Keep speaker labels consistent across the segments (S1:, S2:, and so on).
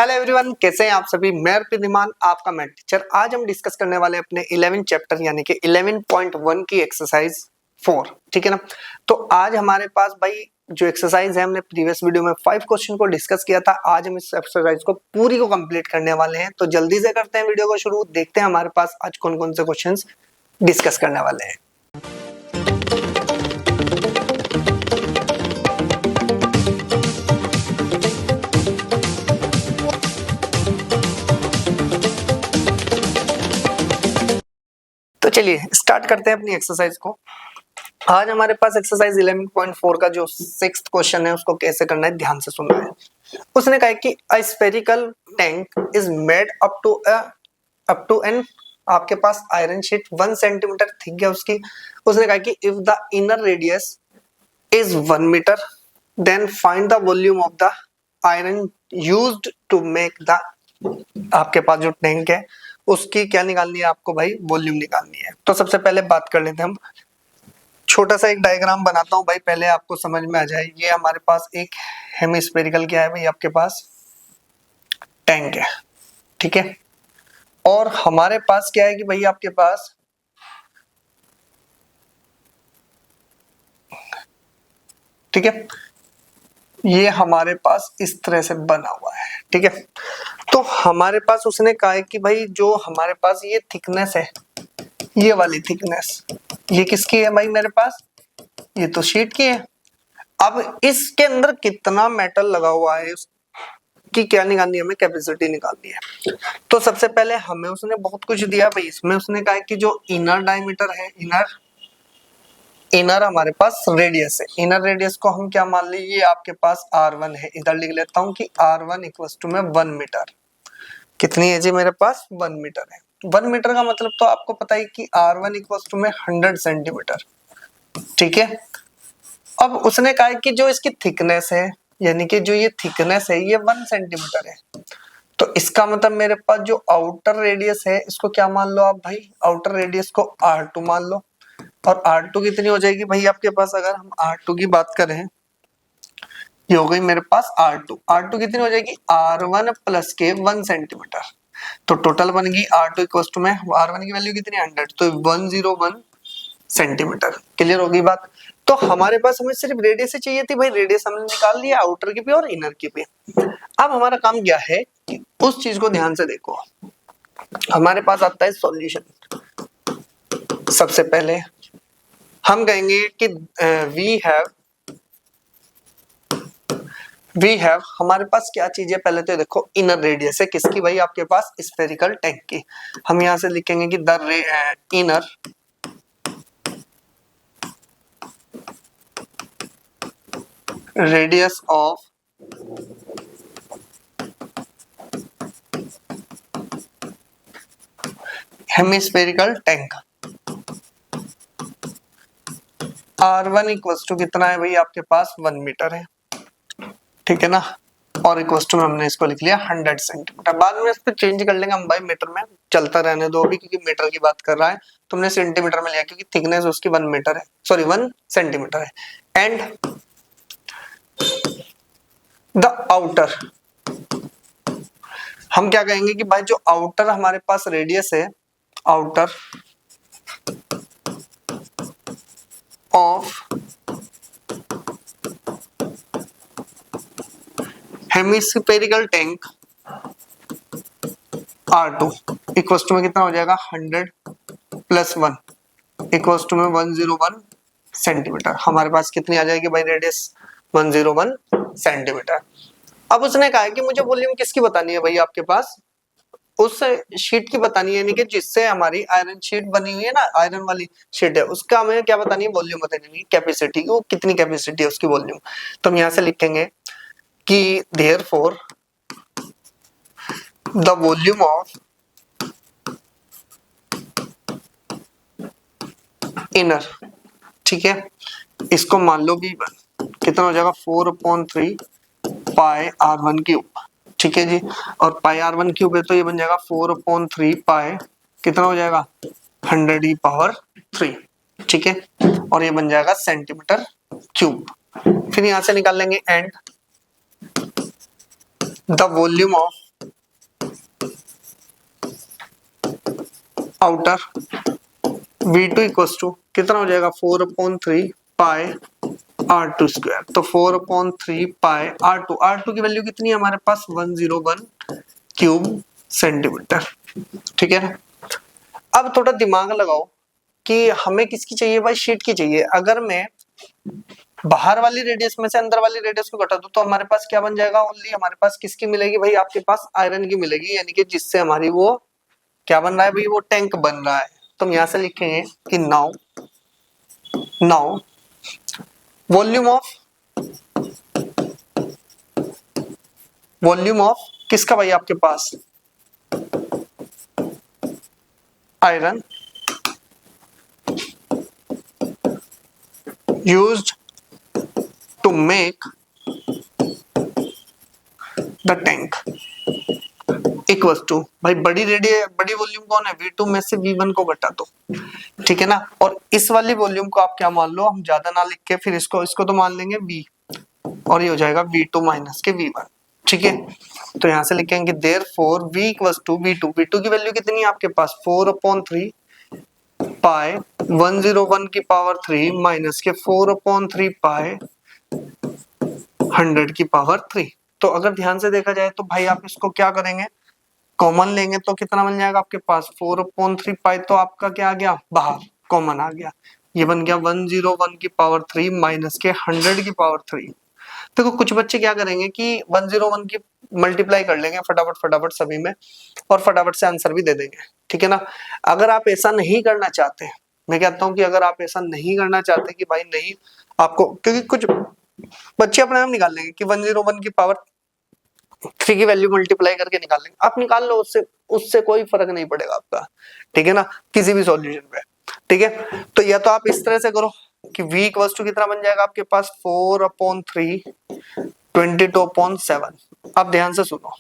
S1: Hello everyone, कैसे हैं आप सभी। मैं अर्पित, आपका मैथ टीचर। आज हम डिस्कस करने वाले हैं अपने 11 चैप्टर यानी कि 11.1 की एक्सरसाइज 4। ठीक है ना। तो आज हमारे पास भाई जो एक्सरसाइज है, हमने प्रीवियस वीडियो में 5 क्वेश्चन को डिस्कस किया था। आज हम इस एक्सरसाइज को पूरी को कंप्लीट करने वाले हैं। तो जल्दी से करते हैं वीडियो को शुरू। देखते हैं हमारे पास आज कौन कौन से क्वेश्चन डिस्कस करने वाले हैं। तो चलिए स्टार्ट करते हैं अपनी एक्सरसाइज को। आज हमारे पास एक्सरसाइज 11.4 का जो 6th क्वेश्चन है उसको कैसे करना है ध्यान से सुनना है। उसने कहा कि a spherical tank is made up to an, आपके पास आयरन शीट 1 सेंटीमीटर थिक है उसकी। उसने कहा कि if the inner radius is 1 metre then find the volume of the iron used to make the, आपके पास जो टैंक है उसकी क्या निकालनी है आपको भाई, वॉल्यूम निकालनी है। तो सबसे पहले बात कर लेते हैं हम। छोटा सा एक डायग्राम बनाता हूं भाई, पहले आपको समझ में आ जाए। ये हमारे पास एक हेमिस्फेरिकल क्या है भाई, आपके पास टैंक है। ठीक है। और हमारे पास क्या है कि भाई आपके पास ठीक है, ये हमारे पास इस तरह से बना हुआ है। ठीक है। तो हमारे पास उसने कहा है कि भाई जो हमारे पास ये थिकनेस है, ये वाली थिकनेस, ये किसकी है भाई मेरे पास, ये तो शीट की है। अब इसके अंदर कितना मेटल लगा हुआ है उसकी क्या निकालनी है, हमें कैपेसिटी निकालनी है। तो सबसे पहले हमें उसने बहुत कुछ दिया भाई। इसमें उसने कहा है कि जो इनर डायमीटर है, इनर हमारे पास रेडियस है। इनर रेडियस को हम क्या मान लीजिए, आपके पास R1 है। इधर लिख लेता हूं कि R1 इक्वल्स टू में 1 मीटर। कितनी है जी मेरे पास, 1 मीटर है। 1 मीटर का मतलब तो आपको पता है कि R1 इक्वल्स टू में 100 सेंटीमीटर। ठीक है। अब उसने कहा है कि जो इसकी थिकनेस है, यानी कि जो ये थिकनेस है ये 1 सेंटीमीटर है। तो इसका मतलब मेरे पास जो आउटर रेडियस है इसको क्या मान लो आप भाई, आउटर रेडियस को R2 मान लो। और R2 कितनी हो जाएगी भाई आपके पास, अगर हम R2 की बात करें, ये हो गई मेरे पास R2 कितनी हो जाएगी, R1 प्लस के 1 सेंटीमीटर। तो टोटल बन गई R2 इक्वल टू में R1 की वैल्यू कितनी, 100, तो 101 सेंटीमीटर। क्लियर होगी बात। तो हमारे पास हमें सिर्फ रेडियस ही चाहिए थी भाई, रेडियस हमने निकाल लिया आउटर की भी और इनर की भी। अब हमारा काम क्या है कि उस चीज को ध्यान से देखो। हमारे पास आता है सॉल्यूशन। सबसे पहले हम कहेंगे कि वी हैव हमारे पास क्या चीज है, पहले तो देखो इनर रेडियस है किसकी भाई, आपके पास स्फेरिकल टैंक की। हम यहां से लिखेंगे कि the inner radius of hemispherical tank R1 equals to कितना है भाई, आपके पास 1 मीटर है। ठीक है ना। और इक्वल्स टू में हमने इसको लिख लिया 100 सेंटीमीटर। बाद में इस पे चेंज कर लेंगे हम भाई मीटर में, चलता रहने दो अभी, क्योंकि मीटर की बात कर रहा है। तुमने सेंटीमीटर में लिया क्योंकि थिकनेस उसकी 1 मीटर है, सॉरी 1 सेंटीमीटर है। एंड द आउटर, हम क्या कहेंगे कि भाई जो आउटर हमारे पास रेडियस है, outer of hemispherical tank R2 equals to में कितना हो जाएगा, 100 प्लस 1 इक्वल्स टू में 101 सेंटीमीटर। हमारे पास कितनी आ जाएगी भाई रेडियस, 101 सेंटीमीटर। अब उसने कहा है कि मुझे वॉल्यूम किसकी बतानी है भाई, आपके पास उस शीट की बतानी है, यानी कि जिससे हमारी आयरन शीट बनी हुई है ना, आयरन वाली शीट है, उसका हमें क्या बतानी है, वॉल्यूम बतानी है, कैपेसिटी, वो कितनी कैपेसिटी है उसकी वॉल्यूम। तो हम यहां से लिखेंगे कि therefore the volume of inner, ठीक है, इसको मान लो V1, कितना हो जाएगा 4/3 पाई R1 क्यूब। ठीक है जी। और पाई R1 क्यूब है तो ये बन जाएगा 4/3 पाई, कितना हो जाएगा 100e⁻3। ठीक है। और ये बन जाएगा सेंटीमीटर क्यूब। फिर यहां से निकाल लेंगे and the volume of outer V2 equals to कितना हो जाएगा 4/3 पाई R2 स्क्वायर। तो 4/3 पाई R2 की वैल्यू कितनी है हमारे पास 101 क्यूब सेंटीमीटर। ठीक है ना। अब थोड़ा दिमाग लगाओ कि हमें किसकी चाहिए भाई, शीट की चाहिए। अगर मैं बाहर वाली रेडियस में से अंदर वाली रेडियस को घटा दूं तो हमारे पास क्या बन जाएगा, ओनली हमारे पास किसकी मिलेगी भाई, आपके पास आयरन की मिलेगी, यानी कि जिससे हमारी वो क्या बन रहा है भाई, वो टैंक बन रहा है। तो हम यहां से लिखेंगे कि नाउ वॉल्यूम ऑफ किसका भाई, आपके पास iron used to make the tank equals to भाई बड़ी वॉल्यूम कौन है, V2 में से V1 को घटा दो। ठीक है ना। और इस वाली वॉल्यूम को आप क्या मान लो, हम ज्यादा ना लिख के फिर इसको तो मान लेंगे V, और ये हो जाएगा V2 माइनस के V1। ठीक है। तो यहां से लिखेंगे therefore V equals to V2 की वैल्यू कितनी है आपके पास 4/3 पाई 101 की पावर 3 माइनस के 4/3 पाई 100 की पावर 3। तो अगर ध्यान से देखा जाए तो भाई आप इसको क्या करेंगे, कॉमन लेंगे तो कितना बन जाएगा आपके पास 4/3 पाई, तो आपका क्या आ गया बाहर, कॉमन आ गया, ये बन गया 101 की पावर 3 माइनस के 100 की पावर 3। देखो कुछ बच्चे क्या करेंगे कि 101 की मल्टीप्लाई कर लेंगे फटाफट सभी में, और फटाफट से आंसर भी दे देंगे। ठीक है ना। अगर आप ऐसा नहीं करना चाहते, मैं कहता हूं कि अगर आप ऐसा नहीं करना चाहते कि भाई नहीं आपको, क्योंकि कुछ बच्चे अपने आप निकाल लेंगे कि 101 की पावर 3 की वैल्यू मल्टीप्लाई करके निकाल लेंगे, आप निकाल लो, उससे उससे कोई फर्क नहीं पड़ेगा आपका। ठीक है ना, किसी भी सॉल्यूशन पे। ठीक है। तो या तो आप इस तरह से करो कि v इक्वल्स टू कितना बन जाएगा आपके पास 4/3 22/7। अब ध्यान से सुनो,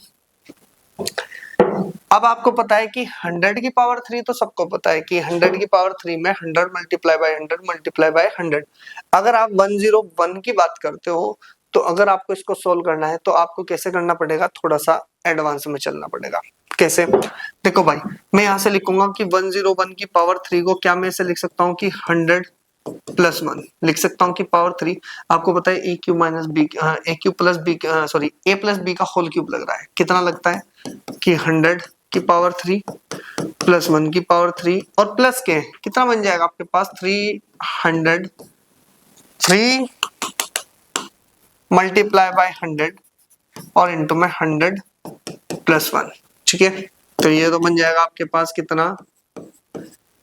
S1: अब आपको पता है कि 100 की पावर 3 तो सबको पता है कि 100 की पावर 3 में 100 मल्टीप्लाई बाय 100 मल्टीप्लाई बाय 100। अगर आप 101 की बात करते हो तो अगर आपको इसको सोल्व करना है तो आपको कैसे करना पड़ेगा, थोड़ा सा एडवांस में चलना पड़ेगा। कैसे, देखो भाई मैं यहां से लिखूंगा कि 101 की पावर 3 को क्या मैं ऐसे लिख सकता हूँ कि 100 प्लस 1 लिख सकता हूँ कि पावर 3। आपको पता है ए क्यू माइनस बी, ए क्यू प्लस बी, सॉरी ए प्लस बी का होल क्यूब लग रहा है, कितना लगता है कि 100 की पावर 3 प्लस 1 की पावर 3 और प्लस के कितना बन जाएगा आपके पास 300 3 मल्टीप्लाई बाय 100 और इंटू में 100 प्लस 1। ठीक है। तो ये तो बन जाएगा आपके पास कितना,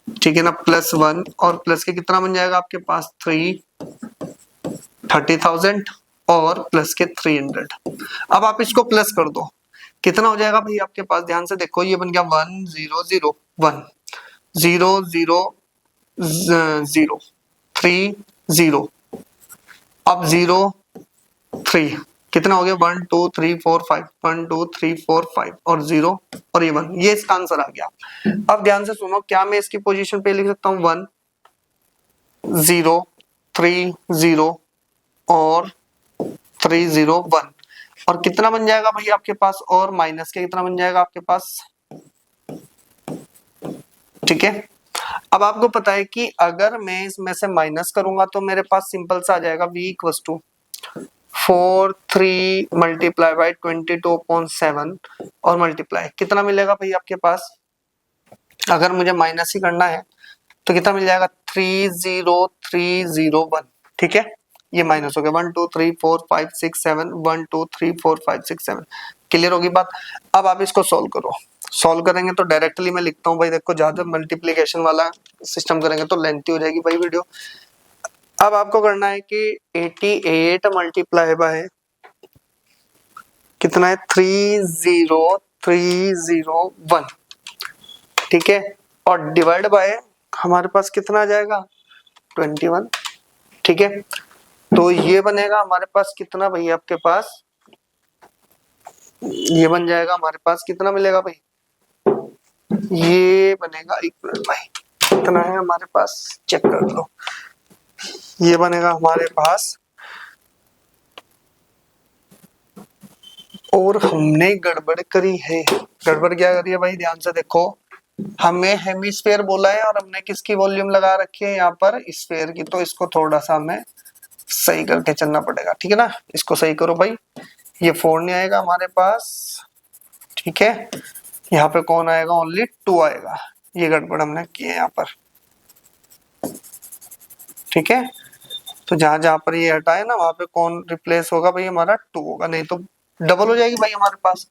S1: ठीक है ना, +1 और प्लस के कितना बन जाएगा आपके पास 30,000 और प्लस के 300। अब आप इसको प्लस कर दो, कितना हो जाएगा भाई आपके पास, ध्यान से देखो ये बन गया 1001 00030 अब 03 कितना हो गया 1 2 3 4 5 1 2 3 4 5 और 0 और ये 1, ये इसका आंसर आ गया। अब ध्यान से सुनो, क्या मैं इसकी पोजीशन पे लिख सकता हूँ 1 0 3 0 और 3 0 1 और कितना बन जाएगा भाई आपके पास, और माइनस के कितना बन जाएगा आपके पास। ठीक है। अब आपको पता है कि अगर मैं इसमें से माइनस करूंगा तो मेरे पास सिंपल सा आ जाएगा v equals to 43 multiply by 22/7 और मल्टीप्लाई कितना मिलेगा भाई आपके पास, अगर मुझे माइनस ही करना है तो कितना मिल जाएगा 30301। ठीक है, ये माइनस हो गया 1 2 3 4 5 6 7 1 2 3 4 5 6 7। क्लियर होगी बात। अब आप इसको सॉल्व करो, सॉल्व करेंगे तो डायरेक्टली मैं लिखता हूँ भाई, देखो ज्यादा मल्टीप्लिकेशन वाला सिस्टम करेंगे तो लेंथी हो जाएगी भाई वीडियो। अब आपको करना है कि 88 मल्टीप्लाई बाय कितना है 30301। ठीक है, और डिवाइड बाय हमारे पास कितना आ जाएगा 21। ठीक है, तो ये बनेगा हमारे पास कितना भाई आपके पास, ये बन जाएगा हमारे पास कितना मिलेगा भाई, ये बनेगा 1 मिनट भाई कितना है हमारे पास चेक कर लो, ये बनेगा हमारे पास, और हमने गड़बड़ करी है। गड़बड़ क्या करी है भाई, ध्यान से देखो हमें हेमिस्फेयर बोला है और हमने किसकी वॉल्यूम लगा रखी है यहाँ पर, स्फेयर की, तो इसको थोड़ा सा हमें सही करके चलना पड़ेगा, ठीक है ना। इसको सही करो भाई, ये 4 नहीं आएगा हमारे पास, ठीक है। यहाँ पे कौन आएगा, ओनली 2 आएगा, ये गड़बड़ हमने की है यहाँ पर, ठीक है। तो जहां जहां पर ये हटाए ना वहां पे कौन रिप्लेस होगा भाई, हमारा 2 होगा, नहीं तो डबल हो जाएगी भाई हमारे पास।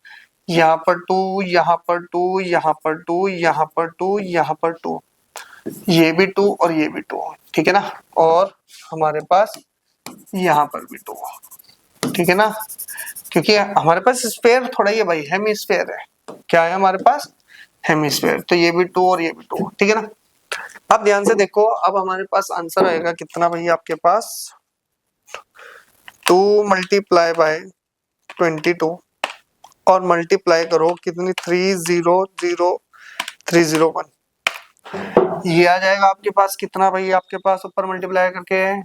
S1: यहाँ पर 2, यहाँ पर 2, यहाँ पर 2, यहाँ पर 2, यहाँ पर 2, ये भी 2 और ये भी 2, ठीक है ना। और हमारे पास यहाँ पर भी 2, ठीक है ना, क्योंकि हमारे पास स्फेयर थोड़ा ही है भाई, हेमिस्फेयर है, क्या है हमारे पास, हेमिस्फेयर, तो ये भी 2 और ये भी 2, ठीक है ना। अब ध्यान से देखो, अब हमारे पास आंसर आएगा कितना भाई आपके पास, 2 मल्टीप्लाई बाय 22 और मल्टीप्लाई करो कितनी, 300301, ये आ जाएगा आपके पास कितना भाई, आपके पास ऊपर मल्टीप्लाई करके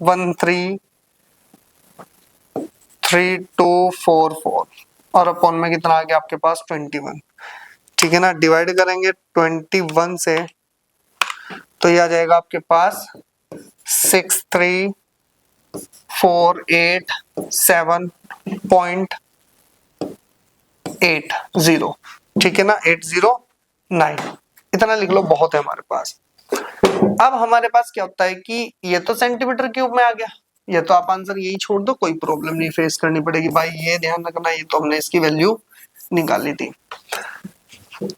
S1: 133244 और अपॉन में कितना आ गया आपके पास 21, ठीक है ना। डिवाइड करेंगे 21 से तो ये आ जाएगा आपके पास 63487.80, ठीक है ना, 809, इतना लिख लो, बहुत है हमारे पास। अब हमारे पास क्या होता है कि ये तो सेंटीमीटर क्यूब में आ गया, ये तो आप आंसर यही छोड़ दो, कोई प्रॉब्लम नहीं फेस करनी पड़ेगी भाई, ये ध्यान रखना, ये तो हमने इसकी वैल्यू निकाली थी,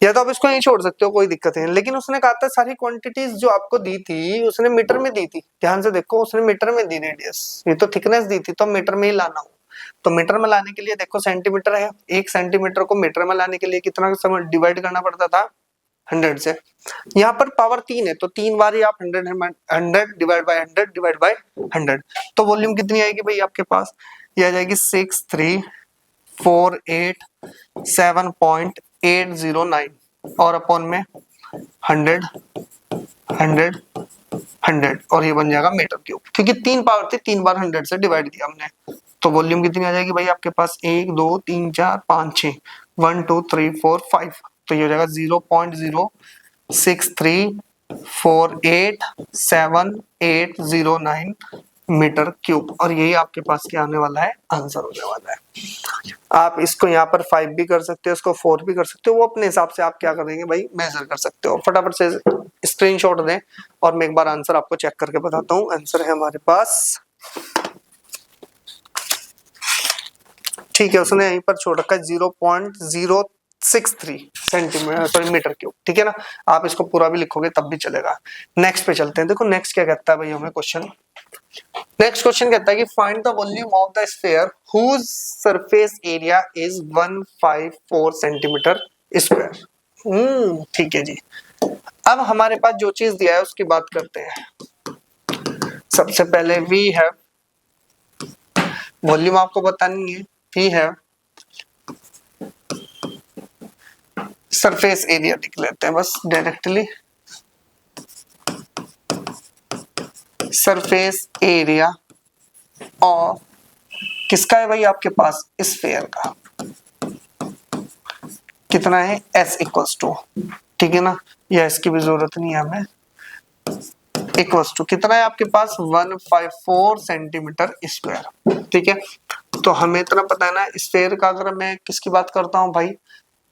S1: या तो आप इसको यही छोड़ सकते हो, कोई दिक्कत नहीं। लेकिन उसने कहा था सारी क्वांटिटीज जो आपको दी थी उसने मीटर में दी थी, ध्यान से देखो, उसने मीटर में दी रेडियस, ये तो थिकनेस दी थी, तो मीटर में ही लाना हो, तो मीटर में लाने के लिए देखो सेंटीमीटर है, 1 सेंटीमीटर को मीटर में लाने के लिए कितना समय डिवाइड करना पड़ता था, 100 से। यहाँ पर पावर 3 है तो 3 बार ही आप 100 डिवाइड बाय 100 डिवाइड बाय 100, तो वॉल्यूम कितनी आएगी भाई आपके पास, ये आ जाएगी 63487.809 और अपॉन में 100 100 100 और ये बन जाएगा मीटर क्यूब, क्योंकि 3 पावर थी, 3 बार 100 से डिवाइड किया हमने, तो वॉल्यूम कितनी आ जाएगी भाई आपके पास, 1 2 3 4 5 6, 1 2 3 4 5, तो ये हो जाएगा 0.063487809 मीटर क्यूब, और यही आपके पास क्या आने वाला है, आंसर होने वाला है। आप इसको यहाँ पर 5 भी कर सकते हो, इसको 4 भी कर सकते हो, वो अपने हिसाब से आप क्या करेंगे भाई, मेजर कर सकते हो। फटाफट से स्क्रीनशॉट दें और मैं एक बार आंसर आपको चेक करके बताता हूँ। आंसर है हमारे पास, ठीक है, उसने यहीं पर छोड़ रखा है 0.063 सेंटीमीटर, सॉरी मीटर क्यूब, ठीक है ना। आप इसको पूरा भी लिखोगे तब भी चलेगा। नेक्स्ट पे चलते हैं, देखो नेक्स्ट क्या कहता है भाई हमें क्वेश्चन, नेक्स्ट क्वेश्चन कहता है कि find the volume of the sphere whose surface area is 154 centimetre square. ठीक है जी। अब हमारे पास जो चीज दिया है उसकी बात करते हैं। सबसे पहले वी हैव, वॉल्यूम आपको बतानी है, वी हैव सरफेस एरिया लिख लेते हैं बस डायरेक्टली, सरफेस एरिया और किसका है भाई आपके पास, स्फीयर का, कितना है S इक्वल्स टू, ठीक है ना, या इसकी भी जरूरत नहीं है हमें, इक्वल्स टू कितना है आपके पास 154 सेंटीमीटर स्क्वायर, ठीक है। तो हमें इतना पता है ना, स्फीयर का अगर मैं किसकी बात करता हूँ भाई,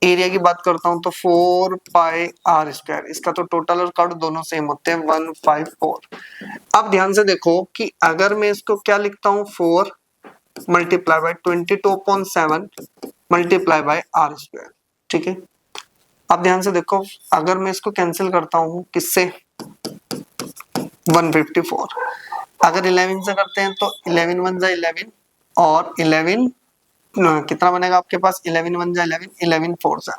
S1: एरिया की बात करता हूँ तो 4 पाई आर स्क्वायर, इसका तो टोटल और कट दोनों सेम होते हैं 154। अब ध्यान से देखो कि अगर मैं इसको क्या लिखता हूँ, 4 multiply by 22.7 multiply by r square, ठीक है। अब ध्यान से देखो, अगर मैं इसको कैंसिल करता हूँ किससे, 154, अगर 11 से करते हैं तो 11 1 जा 11 और 11 कितना बनेगा आपके पास, 11 1 जा 11, 11 4 जा,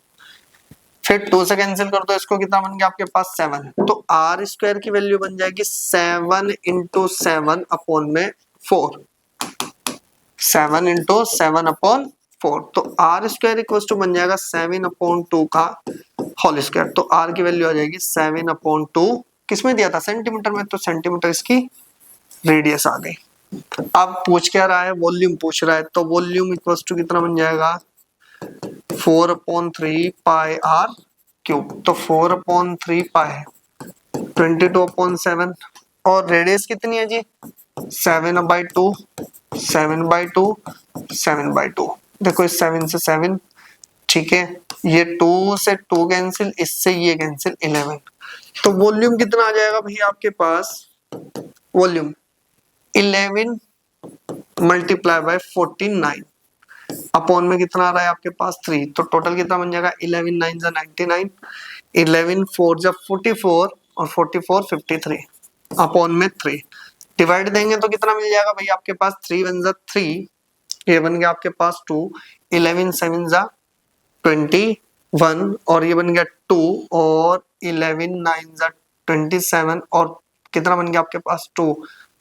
S1: फिर 2 से कैंसिल कर दो इसको, कितना बन गया आपके पास 7, तो आर स्क्वायर की वैल्यू बन जाएगी 7 इंटू 7 अपॉन में 4, 7 इंटू 7 अपॉन 4, तो आर स्क्वायर इक्वल टू बन जाएगा 7 अपॉन 2 का होल स्क्वायर, तो आर की वैल्यू आ जाएगी 7 अपॉन 2, किसमें दिया था, सेंटीमीटर में, तो सेंटीमीटर इसकी रेडियस आ गई। अब पूछ क्या रहा है, वॉल्यूम पूछ रहा है, तो वॉल्यूम इक्वल टू कितना बन जाएगा 4/3 पाई आर क्यूब, तो 4/3 पाई 22/7। और रेडियस कितनी है जी? 7/2, 7/2, 7/2। देखो इस 7 से 7, ठीक है, ये 2 से 2 कैंसिल, इससे ये कैंसिल, 11। तो वॉल्यूम कितना आ जाएगा भैया आपके पास? वॉल्यूम 11 मल्टीप्लाई बाय 49 अपॉन में कितना आ रहा है आपके पास? 3। तो टोटल कितना बन जाएगा? 11 9 जा 99, 11 4 जा 44 और 44 53 अपॉन में 3। डिवाइड देंगे तो कितना मिल जाएगा भैया आपके पास? 3 1 जा 3, ये बन गया आपके पास 2, 11 7 जा 21 और ये बन गया 2 और 11 9 जा 27 और कितना बन गया आपके पास? 2।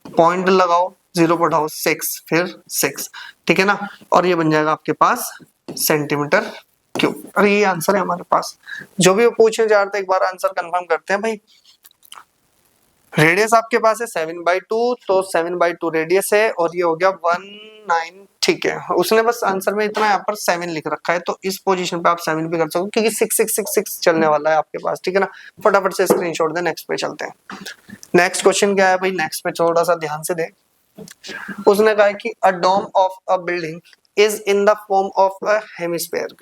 S1: पॉइंट लगाओ, 0 बढ़ाओ 6, फिर 6, ठीक है ना। और ये बन जाएगा आपके पास सेंटीमीटर क्यूब। अरे ये आंसर है हमारे पास। जो भी वो पूछने जा रहे थे एक बार आंसर कंफर्म करते हैं भाई। रेडियस आपके पास है 7/2, तो 7/2 रेडियस है और ये हो गया 19, ठीक है। उसने बस आंसर में इतना यहाँ पर 7 लिख रखा है, तो इस पोजीशन पे आप 7 भी कर सकते हो क्योंकि 6 6 6 6 चलने वाला है आपके पास, ठीक है ना। फटाफट से स्क्रीनशॉट दे, नेक्स्ट पे चलते हैं। नेक्स्ट क्वेश्चन क्या है भाई? नेक्स्ट पे थोड़ा सा ध्यान से दे। उसने कहा कि a dome of a building is in the form of a hemisphere.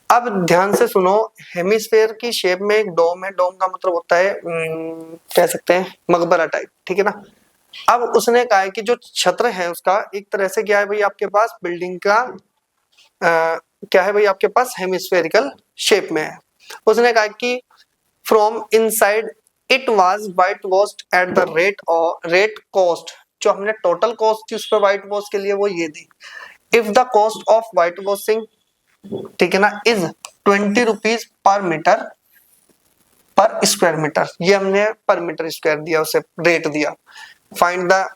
S1: अब ध्यान से सुनो, हेमिस्फेयर की शेप में एक डोम है। डोम का मतलब होता है कह सकते हैं मकबरा टाइप, ठीक है ना। अब उसने कहा है कि जो छत्र है उसका एक तरह से क्या है भाई आपके पास? बिल्डिंग का क्या है भाई आपके पास? हेमिस्फेरिकल शेप में है। उसने कहा कि from inside it was white washed at the rate cost. जो हमने टोटल कॉस्ट थी उस पर व्हाइट वॉश के लिए वो ये दी। If the cost of white washing, ठीक है ना, is 20 rupees per metre per square metre. ये हमने पर मीटर स्क्वायर दिया, उसे रेट दिया। Find the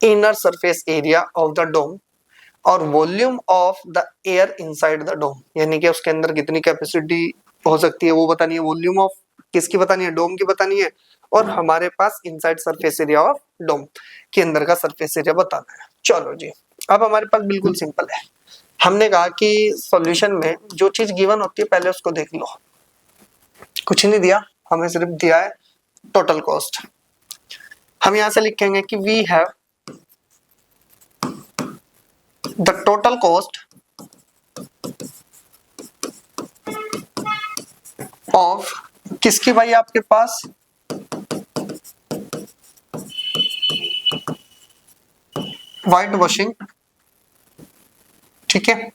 S1: inner surface area of the dome और volume of the air inside the dome, यानी कि उसके अंदर कितनी कैपेसिटी हो सकती है वो बतानी है। वॉल्यूम ऑफ किसकी बतानी है? डोम की बतानी है। और हमारे पास inside surface area of dome के अंदर का सरफेस एरिया बताना है। चलो जी, अब हमारे पास बिल्कुल सिंपल है। हमने कहा कि सॉल्यूशन में जो चीज गिवन होती है पहले उसको देख लो। कुछ नहीं दिया, हमें सिर्फ दिया है टोटल कॉस्ट। हम यहां से लिखेंगे कि we have the total cost of किसकी भाई आपके पास? व्हाइट वॉशिंग, ठीक है।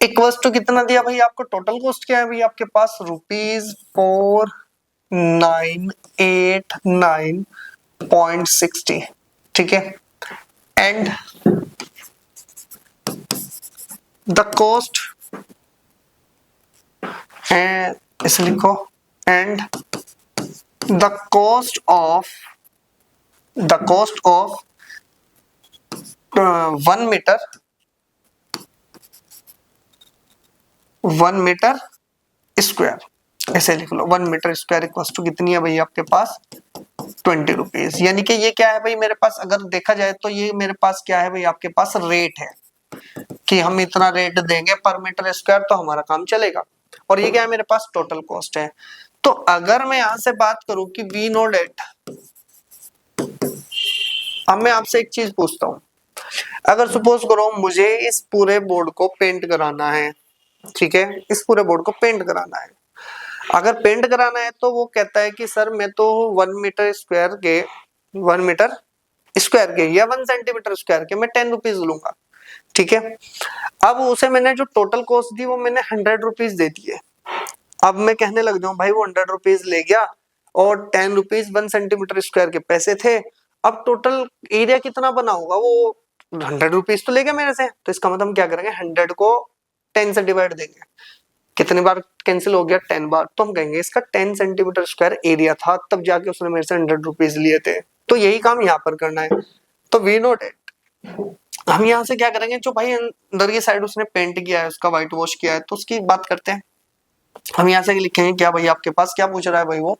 S1: इक्वल्स टू कितना दिया भाई आपको? टोटल कॉस्ट क्या है भाई आपके पास? ₹4989.60, ठीक है। एंड द कॉस्ट, इसे लिखो, and the cost of 1 metre square, ऐसे लिख लो। 1 मीटर स्क्वायर इक्वल टू कितनी है भाई आपके पास? 20 रुपीज। यानी कि ये क्या है भाई मेरे पास? अगर देखा जाए तो ये मेरे पास क्या है भाई आपके पास? रेट है कि हम इतना रेट देंगे पर मीटर स्क्वायर तो हमारा काम चलेगा। और ये क्या है मेरे पास? टोटल कॉस्ट है। तो अगर मैं यहां से बात करूं कि वी नो डेट, अब मैं आपसे एक चीज पूछता हूं। अगर सपोज करो मुझे इस पूरे बोर्ड को पेंट कराना है, ठीक है, इस पूरे बोर्ड को पेंट कराना है। अगर पेंट कराना है तो वो कहता है कि सर मैं तो 1 मीटर स्क्वायर के या 1 सेंटीमीटर स्क्वायर के मैं 10 रुपीज लूंगा, ठीक है। अब उसे मैंने जो टोटल कॉस्ट दी वो मैंने 100 रुपीज दे दी है। अब मैं कहने लग जाऊं भाई वो 100 रुपीज ले गया और 10 रुपीज 1 सेंटीमीटर स्क्वायर के पैसे थे। अब टोटल एरिया कितना बना होगा? वो 100 रुपीज तो ले गया मेरे से, तो इसका मतलब हम क्या करेंगे? 100 को 10 से डिवाइड देंगे। कितनी बार कैंसिल हो गया? 10 बार। तो हम कहेंगे इसका 10 सेंटीमीटर स्क्वायर एरिया था, तब जाके उसने मेरे से 100 रुपीज लिए थे। तो यही काम यहाँ पर करना है। तो वी नो डेट, हम यहाँ से क्या करेंगे? जो भाई अंदर की साइड उसने पेंट किया है, उसका व्हाइट वॉश किया है, तो उसकी बात करते हैं। हम यहाँ से लिखेंगे क्या भाई आपके पास? क्या पूछ रहा है भाई वो?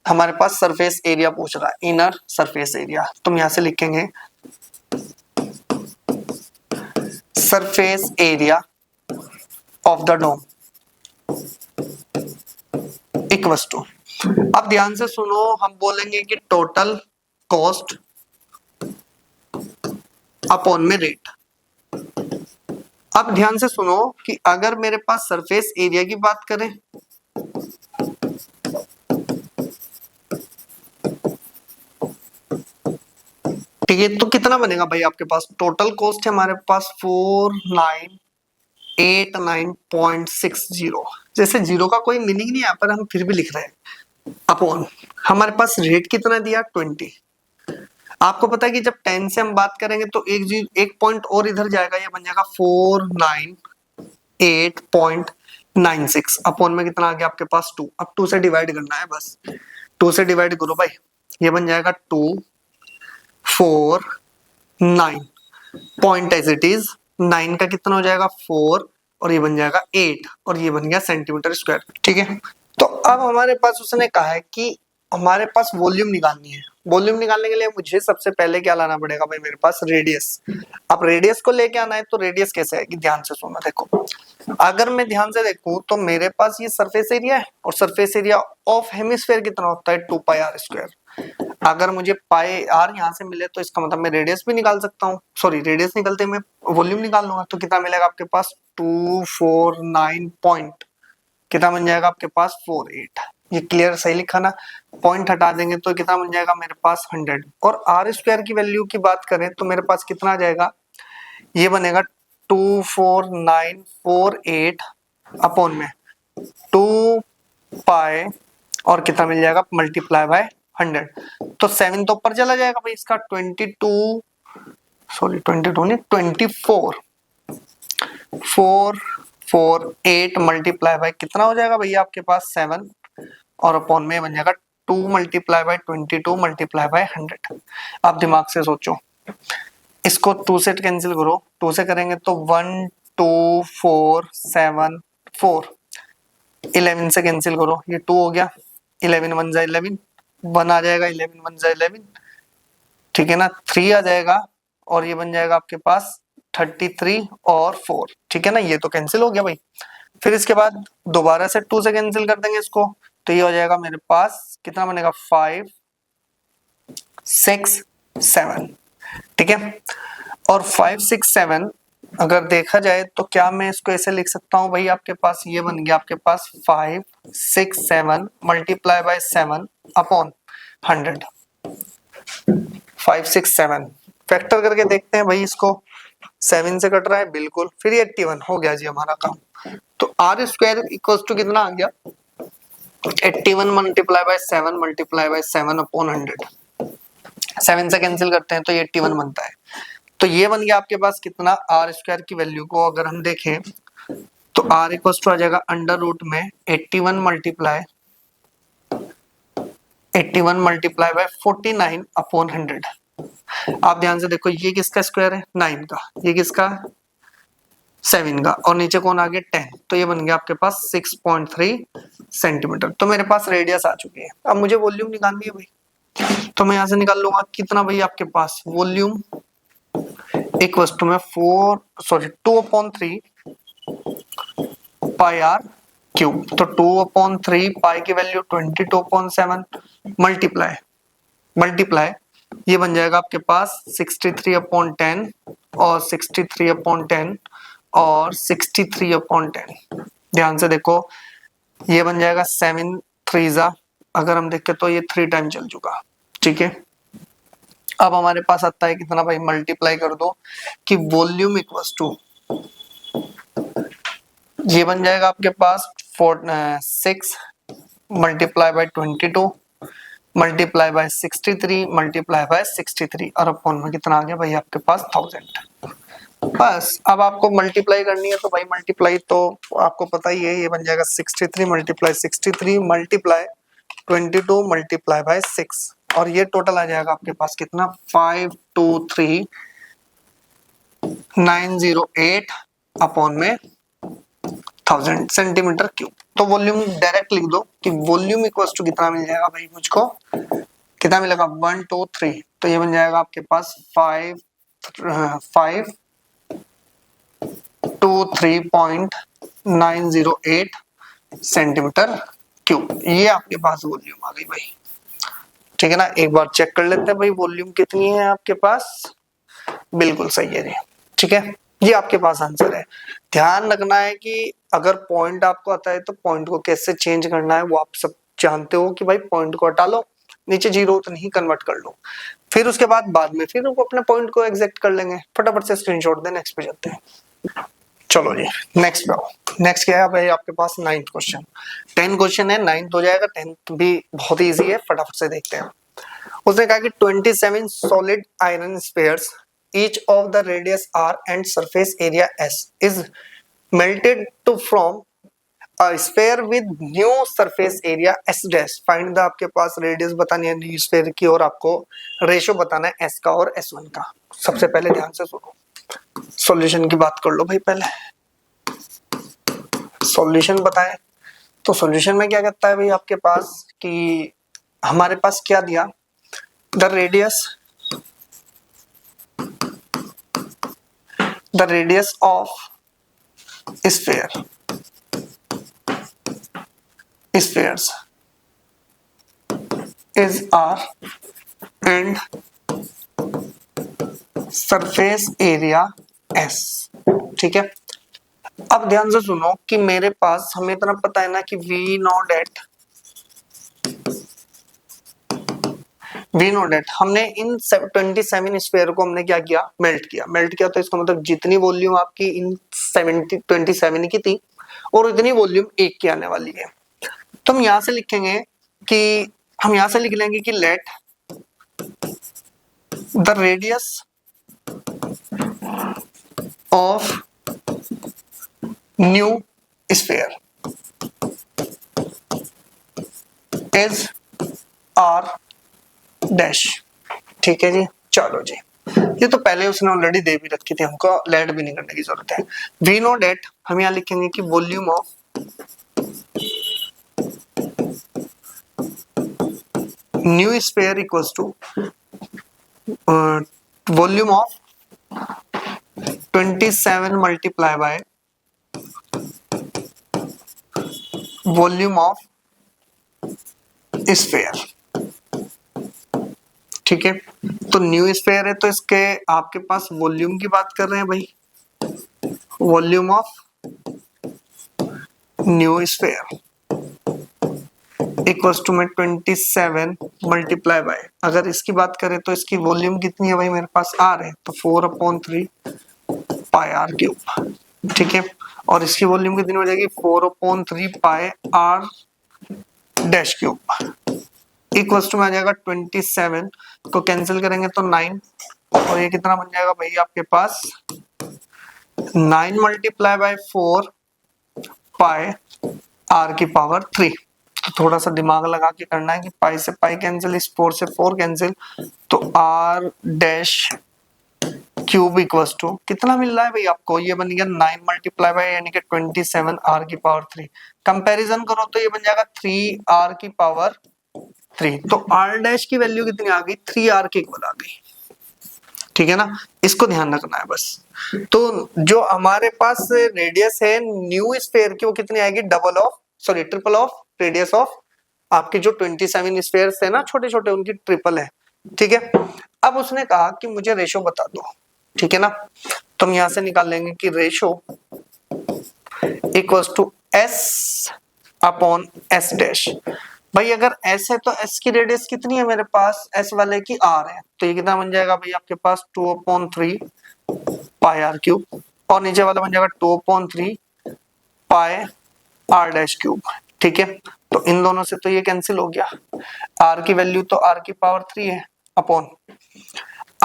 S1: हमारे पास सरफेस एरिया पूछ रहा है, इनर सरफेस एरिया। तो हम यहाँ से लिखेंगे surface area of the dome, equals to, अब ध्यान से सुनो, हम बोलेंगे कि टोटल कॉस्ट अपॉन में रेट। अब ध्यान से सुनो कि अगर मेरे पास सरफेस एरिया की बात करें, ठीक है, तो कितना बनेगा भाई आपके पास, टोटल कॉस्ट है हमारे पास 4989.60। जैसे जीरो का कोई मीनिंग नहीं है पर हम फिर भी लिख रहे हैं, अपॉन हमारे पास रेट कितना दिया 20। आपको पता है कि जब 10 से हम बात करेंगे तो एक पॉइंट और इधर जाएगा, ये बन जाएगा 498.96 अपॉन में कितना आ गया आपके पास 2। अब 2 से डिवाइड करना है बस, 2 से डिवाइड करो भाई, ये बन जाएगा 249 पॉइंट एज इट इज, 9 का कितना हो जाएगा 4 और ये बन जाएगा 8 और ये बन गया सेंटीमीटर स्क्वायर। ठीक है, तो अब हमारे पास उसने कहा है कि हमारे पास वॉल्यूम निकालनी है। वॉल्यूम निकालने के लिए मुझे सबसे पहले क्या लाना पड़ेगा भाई, मेरे पास रेडियस। अब रेडियस को लेके आना है तो रेडियस कैसे आएगी, ध्यान से सुनो। देखो अगर मैं ध्यान से देखूं तो मेरे पास ये सरफेस एरिया है और सरफेस एरिया ऑफ हेमिस्फीयर कितना होता है 2 पाई आर स्क्वायर। अगर मुझे पाई आर यहाँ से मिले तो इसका मतलब मैं रेडियस भी निकाल सकता हूँ, सॉरी रेडियस निकलते मैं वॉल्यूम निकाल लूंगा। तो कितना मिलेगा आपके पास 249 पॉइंट, कितना बन जाएगा आपके पास 48। ये क्लियर सही लिखा ना, पॉइंट हटा देंगे तो कितना बन जाएगा मेरे पास 100। और आर स्क्वायर की वैल्यू की बात करें तो मेरे पास कितना आ जाएगा, ये बनेगा 24948 अपॉन में 2 पाई और कितना मिल जाएगा मल्टीप्लाई बाय 100। तो 7 तो ऊपर चला जाएगा भाई, इसका 22 सॉरी 22 नहीं 24 448 मल्टीप्लाई बाय कितना हो जाएगा भैया आपके पास 7 और अपॉन में बन जाएगा 2 मल्टीप्लाई बाय 22 मल्टीप्लाई बाय 100। आप दिमाग से सोचो, इसको 2 से कैंसिल करो, 2 से करेंगे तो 1 2 4 7 4, 11 से कैंसिल करो, ये 2 हो गया, 11 1 जा 11, 1 आ जाएगा, 11 1 जा 11, ठीक है ना, 3 आ जाएगा और ये बन जाएगा आपके पास 33 और 4, ठीक है ना, ये तो कैंसिल हो गया भाई। फिर इसके बाद दोबारा से 2 से कैंसिल कर देंगे इसको, तो ये हो जाएगा मेरे पास कितना बनेगा 5 6 7, ठीक है। और 5 6 7 अगर देखा जाए तो क्या मैं इसको ऐसे लिख सकता हूँ भाई, आपके पास ये बन गया आपके पास 5 6 7 मल्टीप्लाई बाय 7 अपॉन 100। 5 6 7 फैक्टर करके देखते हैं भाई, इसको 7 से कट रहा है बिल्कुल, फिर 81 हो गया जी हमारा काम। तो आर स्क्वायर इक्वल्स टू कितना आ गया 81 multiply by 7 multiply by 7 upon 100। 7 से कैंसिल करते हैं तो ये 81 बनता है। तो ये बन गया आपके पास कितना, आर स्क्वायर की वैल्यू को अगर हम देखें तो आर इक्वल्स टू आ जाएगा अंडर रूट में 81 मल्टीप्लाई बाय 49 अपॉन 100। आप ध्यान से देखो, ये किसका स्क्वायर है 9 का, ये किसका 7 का, और नीचे कौन आ गया 10, तो ये बन गया आपके पास 6.3 सेंटीमीटर। तो मेरे पास रेडियस आ चुकी है। अब मुझे वॉल्यूम निकालनी है भाई, तो मैं यहां से निकाल लूंगा कितना भाई आपके पास वॉल्यूम इक्वल्स टू में 2/3 पाई आर क्यूब। तो 2/3 पाई की वैल्यू 22.7 मल्टीप्लाई ये बन जाएगा आपके पास 63/10 और 63/10 और 63/10। ध्यान से देखो ये बन जाएगा 7 3 अगर हम देखें तो ये 3 टाइम चल चुका, ठीक है। अब हमारे पास आता है कितना भाई, मल्टीप्लाई कर दो कि वॉल्यूम इक्वल्स टू ये बन जाएगा आपके पास 6 multiply by 22 multiply by 63 multiply by 63 और अपॉन में कितना आ गया भाई आपके पास 1000। बस अब आपको मल्टीप्लाई करनी है तो भाई मल्टीप्लाई तो आपको पता ही है, ये बन जाएगा 63 मल्टीप्लाई 63 मल्टीप्लाई 22 मल्टीप्लाई बाय 6 और ये टोटल आ जाएगा आपके पास कितना 523,908 अपॉन में 1000 सेंटीमीटर क्यूब। तो वॉल्यूम डायरेक्ट लिख दो कि वॉल्यूम इक्वल्स टू कितना मिल जाएगा भाई, मुझको कितना मिलेगा 123, तो ये बन जाएगा आपके पास 523.908 सेंटीमीटर क्यूब, ये आपके पास वॉल्यूम आ गई भाई। ठीक है ना, एक बार चेक कर लेते हैं भाई वॉल्यूम कितनी है आपके पास। बिल्कुल सही है जी। ठीक है, ये आपके पास आंसर है। ध्यान रखना है कि अगर पॉइंट आपको आता है तो पॉइंट को कैसे चेंज करना है वो आप सब जानते हो कि भाई पॉइंट को हटा लो, नीचे जीरो तो नहीं कन्वर्ट कर लो, फिर उसके बाद में फिर वो अपने पॉइंट को एग्जैक्ट कर लेंगे। फटाफट से स्क्रीनशॉट दे, नेक्स्ट पे चलते हैं। चलो जी नेक्स्ट पे आओ। नेक्स्ट क्या है भाई आपके पास 9th क्वेश्चन। 10 क्वेश्चन है, 9th हो जाएगा, 10th भी बहुत इजी है, फटाफट से देखते हैं। उसने कहा कि 27 solid iron spheres each of the radius r and surface area s is melted to form a sphere with new surface area s dash। Find the, आपके पास रेडियस बतानी है न्यू स्फीयर की और आपको रेशो बताना है s का और s1 का। सबसे पहले ध्यान से सुनो, सॉल्यूशन की बात कर लो भाई। पहले सॉल्यूशन बताएं तो सॉल्यूशन में क्या कहता है भाई आपके पास कि हमारे पास क्या दिया, the radius of spheres is r and surface area s। ठीक है, अब ध्यान से सुनो कि मेरे पास हमें इतना पता है ना कि वी नो डेट हमने इन 27 स्फीयर को हमने क्या किया, मेल्ट किया तो इसका मतलब जितनी वॉल्यूम आपकी इन 27 की थी और इतनी वॉल्यूम एक की आने वाली है। तो हम यहां से लिखेंगे कि हम यहां से लिख लेंगे कि let the radius of new sphere is r dash. ठीक है जी, चलो जी, ये तो पहले उसने ऑलरेडी दे भी रखी थी, हमको लेट भी नहीं करने की जरूरत है। वी नो डेट हम यहां लिखेंगे कि volume of new sphere equals to volume of 27 multiply by volume of sphere. ठीक है, तो न्यू स्फीयर है तो इसके आपके पास वॉल्यूम की बात कर रहे हैं भाई, volume of new sphere equals to में 27 मल्टीप्लाई बाय, अगर इसकी बात करें तो इसकी वॉल्यूम कितनी है भाई मेरे पास आर है, तो 4/3 पाई आर क्यूब। ठीक है, और इसकी वॉल्यूम कितनी हो जाएगी 4/3 pi r dash cube equals to में आ जाएगा 27 को कैंसिल करेंगे तो 9 और ये कितना बन जाएगा भाई आपके पास 9 मल्टीप्लाई बाय 4 पाई आर की पावर 3। तो थोड़ा सा दिमाग लगा के करना है कि पाई से पाई कैंसिल, इस 4 से 4 कैंसिल, तो r dash cube equals to कितना मिल रहा है भाई आपको, ये बन गया 9 मल्टीप्लाई बाय यानी कि 27 आर की पावर 3। कंपैरिजन करो तो ये बन जाएगा 3 आर की पावर 3, तो आर डैश की वैल्यू कितनी आ गई 3 आर के इक्वल आ गई। ठीक है ना, इसको ध्यान रखना है बस। तो जो हमारे पास रेडियस है न्यू स्फीयर की वो कितनी आएगी, ट्रिपल ऑफ रेडियस ऑफ आपके जो 27 स्फीयर्स है ना छोटे छोटे, उनकी ट्रिपल है। ठीक है, अब उसने कहा कि मुझे रेशो बता दो। ठीक है ना, तो हम यहां से निकाल लेंगे कि ratio equals to s upon s dash. भाई अगर s है तो s की रेडियस कितनी है मेरे पास, s वाले की r है, तो ये कितना बन जाएगा भाई आपके पास 2/3 पाई आर क्यूब, और नीचे वाला बन जाएगा 2/3 पाई आर डैश क्यूब। ठीक है, तो इन दोनों से तो ये कैंसिल हो गया, r की वैल्यू तो r की पावर 3 है अपॉन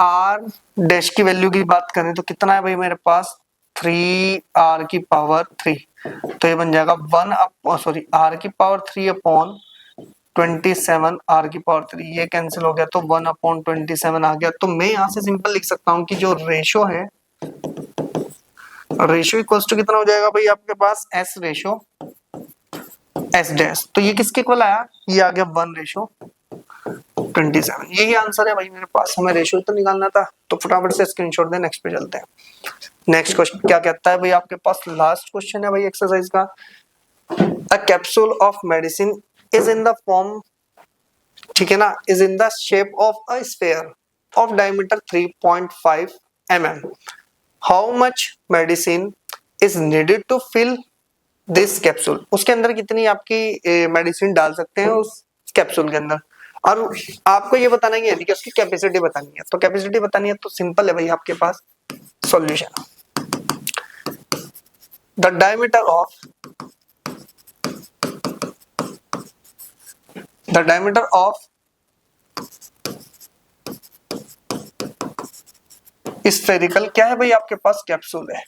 S1: r डैश की वैल्यू की बात करें तो कितना है भाई मेरे पास 3r की पावर 3, तो ये बन जाएगा r की पावर 3 अपॉन 27 r की पावर 3, ये कैंसिल हो गया तो 1/27 आ गया। तो मैं यहां से सिंपल लिख सकता हूं कि जो रेशो है, रेशो इक्वल्स टू कितना हो जाएगा भाई आपके पास s रेशो s डैश, तो ये किसके इक्वल आया, ये आ गया 1/27। यही आंसर है भाई मेरे पास, हमें रेशो तो निकालना था, तो फटाफट से स्क्रीनशॉट दे, नेक्स्ट पे चलते हैं। नेक्स्ट क्वेश्चन क्या कहता है भाई आपके पास, लास्ट क्वेश्चन है भाई एक्सरसाइज का। A capsule of medicine is in the form, ठीक है ना, is in the shape of a sphere of diameter 3.5 mm. How much medicine is needed to fill this capsule, उसके अंदर कितनी आपकी मेडिसिन डाल सकते हैं उस कैप्सूल के अंदर, और आपको ये बताना ही है कि उसकी कैपेसिटी बतानी है। तो कैपेसिटी बतानी है तो सिंपल है भाई, आपके पास solution, the diameter of spherical क्या है भाई, आपके पास कैप्सूल है,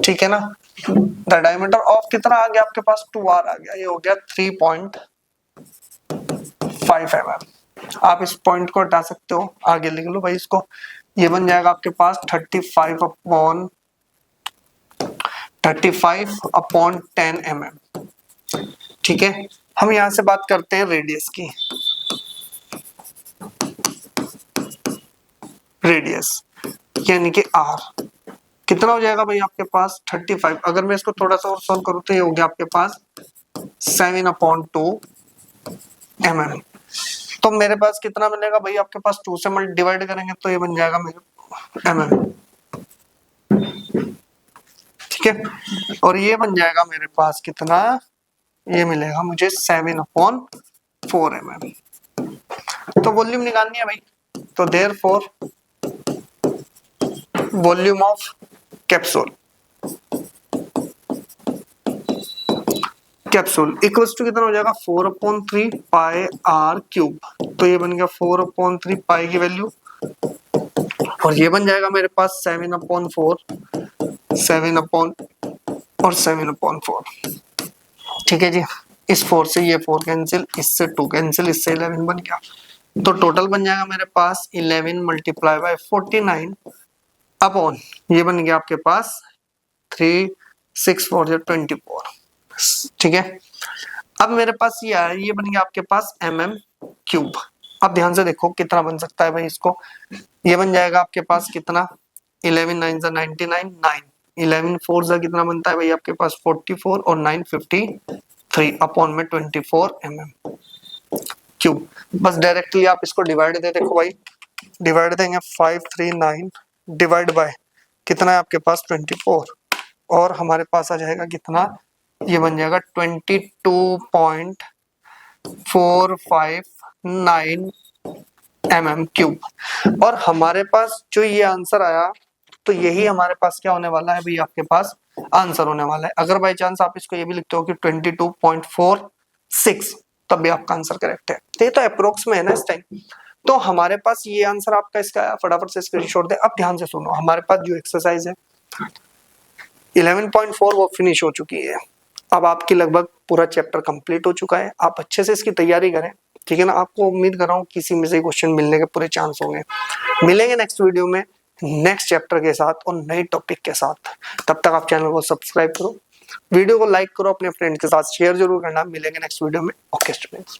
S1: ठीक है ना। द डायमीटर ऑफ कितना आ गया आपके पास, 2r आ गया, ये हो गया 3.5 mm। आप इस पॉइंट को हटा सकते हो, आगे लिख लो भाई इसको, ये बन जाएगा आपके पास 35 अपॉन 10 mm, ठीक है। हम यहां से बात करते हैं रेडियस की, रेडियस यानी कि r कितना हो जाएगा भाई आपके पास 35। अगर मैं इसको थोड़ा सा और सॉल्व करूं तो ये हो गया आपके पास 7/2 mm। तो मेरे पास कितना बनेगा भाई, आपके पास 2 से डिवाइड करेंगे तो ये बन जाएगा मेरे mm, ठीक है। और ये बन जाएगा मेरे पास कितना, ये मिलेगा मुझे 7/4 mm। तो वॉल्यूम निकालनी है भाई, तो therefore volume of capsule equals to कितना हो जाएगा 4/3 पाई r क्यूब। तो ये बन गया 4/3 पाई की वैल्यू, और ये बन जाएगा मेरे पास 7/4 7/4, ठीक है जी। इस 4 से ये 4 कैंसिल, इससे 2 कैंसिल, इससे 11 बन गया। तो टोटल बन जाएगा मेरे पास 11 मल्टीप्लाई बाय 49 अपॉन, ये बन गया आपके पास 3 6 4 24, ठीक है। अब मेरे पास ये आया, ये बन गया आपके पास mm क्यूब। अब ध्यान से देखो कितना बन सकता है भाई इसको, ये बन जाएगा आपके पास कितना 11 9 99 9, 11 4 कितना बनता है भाई आपके पास 44 और 9 53 अपॉन में 24 mm क्यूब। बस डायरेक्टली आप इसको डिवाइड दे देखो भाई, डिवाइड देंगे 539 डिवाइड बाय कितना है आपके पास 24, और हमारे पास आ जाएगा कितना, ये बन जाएगा 22.459 mm क्यूब। और हमारे पास जो ये आंसर आया, तो यही हमारे पास क्या होने वाला है भाई, आपके पास आंसर होने वाला है। अगर बाई चांस आप इसको ये भी लिखते हो कि 22.46, तब भी आपका आंसर करेक्ट है। तो ये तो अप्रोक्स में है ना इस टाइम। तो हमारे पास ये आंसर आपका इसका आया, फटाफट से स्क्रीनशॉट दे। अब ध्यान से सुनो, हमारे पास जो एक्सरसाइज है 11.4 वो फिनिश हो चुकी है। अब आपकी लगभग पूरा चैप्टर कंप्लीट हो चुका है, आप अच्छे से इसकी तैयारी करें, ठीक है ना। आपको उम्मीद कर रहा हूँ किसी में से क्वेश्चन मिलने के पूरे चांस होंगे। मिलेंगे नेक्स्ट वीडियो में नेक्स्ट चैप्टर के साथ और नए टॉपिक के साथ। तब तक आप चैनल को सब्सक्राइब करो, वीडियो को लाइक करो, अपने फ्रेंड के साथ शेयर जरूर करना। मिलेंगे नेक्स्ट वीडियो में। Okay students.